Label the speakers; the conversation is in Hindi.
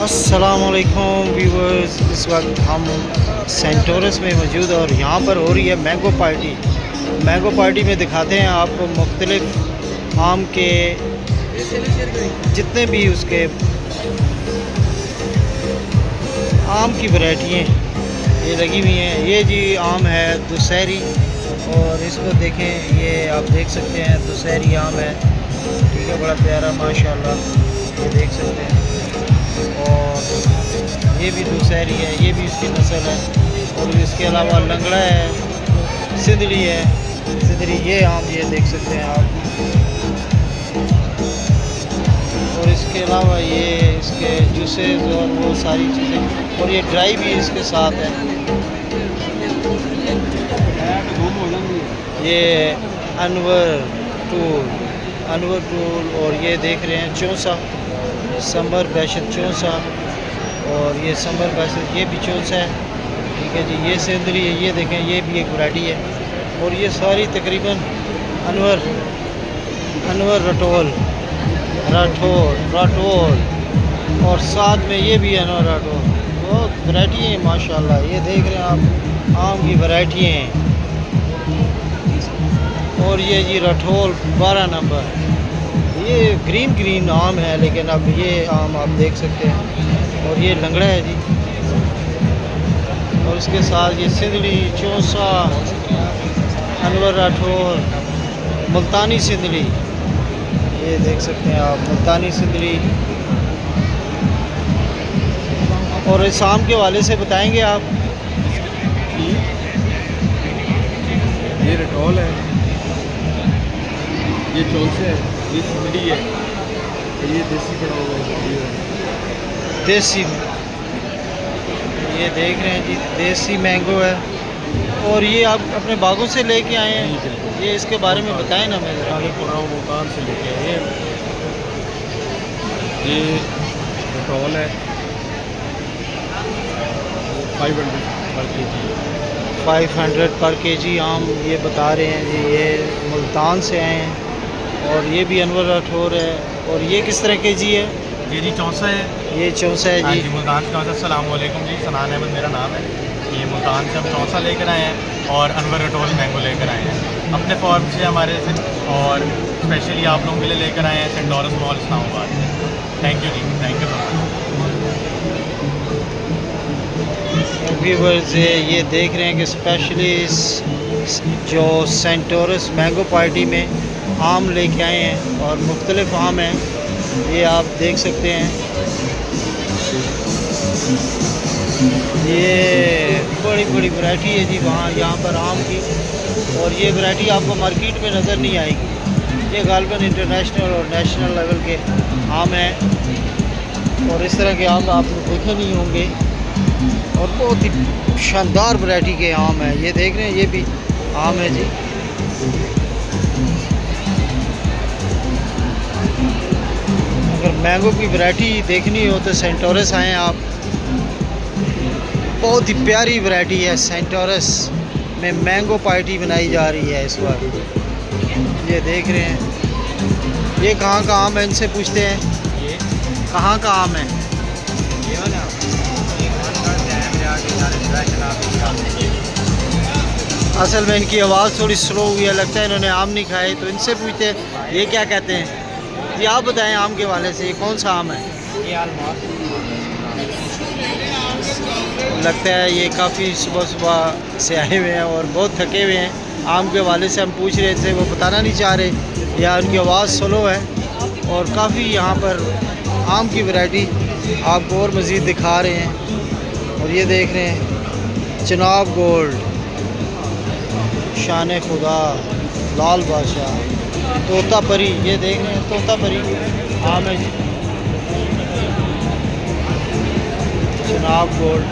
Speaker 1: अस्सलामुअलैकुम व्यूवर्स, इस वक्त हम सेंटोरस में मौजूद और यहाँ पर हो रही है मैंगो पार्टी। मैंगो पार्टी में दिखाते हैं आपको मुख्तलिफ आम के जितने भी उसके आम की वैरायटियाँ ये लगी हुई हैं। ये जी आम है दुशहरी, और इसको देखें, ये आप देख सकते हैं दुशहरी आम है, ठीक है, बड़ा प्यारा माशाल्लाह, ये देख सकते हैं। और ये भी दुशहरी है, ये भी इसकी नस्ल है। और इसके अलावा लंगड़ा है, सिंदड़ी है, सिंदड़ी ये आम ये देख सकते हैं आप। और इसके अलावा ये इसके जूसेस और वो सारी चीज़ें, और ये ड्राई भी इसके साथ है। ये अनवर टूल और ये देख रहे हैं चौंसा, समर बैशत चौंसा, और ये समर बैशत ये भी चौंसा है, ठीक है जी। ये सिंदरी है, ये देखें, ये भी एक वैरायटी है। और ये सारी तकरीबन अनवर राठौर, और साथ में ये भी अनवर राठौर, बहुत वैरायटी है माशाल्लाह। ये देख रहे हैं आप आम की वैरायटी हैं। और ये जी राठौर 12 नंबर, ये ग्रीन आम है, लेकिन अब ये आम आप देख सकते हैं। और ये लंगड़ा है जी, और इसके साथ ये सिंदड़ी, चौंसा, अनवर राठौर, मुल्तानी सिंदड़ी, ये देख सकते हैं आप मुल्तानी सिंदड़ी। और इस आम के वाले से बताएंगे आप।
Speaker 2: ये रटौल है, ये चौंसे है, ये सिंदड़ी है, ये देसी पड़ा हुआ है,
Speaker 1: देसी, ये देख रहे हैं जी देसी मैंगो है। और ये आप अपने बागों से लेके आए हैं, ये इसके बारे में बताएं ना। मैं
Speaker 2: मुल्तान से लेके आए हैं। ये रटौल है, 500 पर केजी,
Speaker 1: 500 पर केजी आम ये बता रहे हैं जी। ये मुल्तान से आए हैं। और ये भी अनवर राठौर है। और ये किस तरह के जी है?
Speaker 3: ये जी चौंसा है,
Speaker 1: ये चौंसा है जी।
Speaker 3: मुल्तान चौंसा। अस्सलाम वालेकुम जी, सनान अहमद मेरा नाम है। ये मुल्तान से हम चौंसा लेकर आए हैं और अनवर राठौर मैंगो लेकर आए हैं अपने फार्म से हमारे से, और स्पेशली आप लोगों के लिए लेकर आए हैं सेंटोरस मॉल इस्लामाबाद में। Thank you ji, thank you so much.
Speaker 1: Viewers, ये देख रहे हैं कि स्पेशली जो सेंटोरस मैंगो पार्टी में आम लेके आए हैं, और मुख्तलिफ आम हैं, ये आप देख सकते हैं। ये बड़ी वैरायटी है जी वहाँ यहाँ पर आम की। और ये वैरायटी आपको मार्केट में नज़र नहीं आएगी। ये गालिबन इंटरनेशनल और नेशनल लेवल के आम हैं, और इस तरह के आम आपने देखे नहीं होंगे। और बहुत ही शानदार वैरायटी के आम हैं। ये देख रहे हैं, ये भी आम है जी। अगर मैंगो की वैरायटी देखनी हो तो सेंटोरस आएँ आप। बहुत ही प्यारी वैरायटी है। सेंटोरस में मैंगो पार्टी बनाई जा रही है इस वक्त। ये देख रहे हैं, ये कहाँ का आम है, इनसे पूछते हैं
Speaker 3: ये
Speaker 1: कहाँ का आम है।
Speaker 3: ये वाला
Speaker 1: असल में इनकी आवाज़ थोड़ी स्लो हुई है, लगता है इन्होंने आम नहीं खाए, तो इनसे पूछते हैं ये क्या कहते हैं। जी आप बताएं आम के वाले से, ये कौन सा आम है?
Speaker 3: ये
Speaker 1: लगता है ये काफ़ी सुबह से आए हुए हैं और बहुत थके हुए हैं। आम के वाले से हम पूछ रहे थे, वो बताना नहीं चाह रहे, या उनकी आवाज़ स्लो है। और काफ़ी यहाँ पर आम की वैरायटी आपको और मज़ीद दिखा रहे हैं। और ये देख रहे हैं चिनाब गोल्ड, शान खुदा, लाल बादशाह, तोता परी, ये देख रहे हैं तोता परी आम है जी। चिनाब गोल्ड।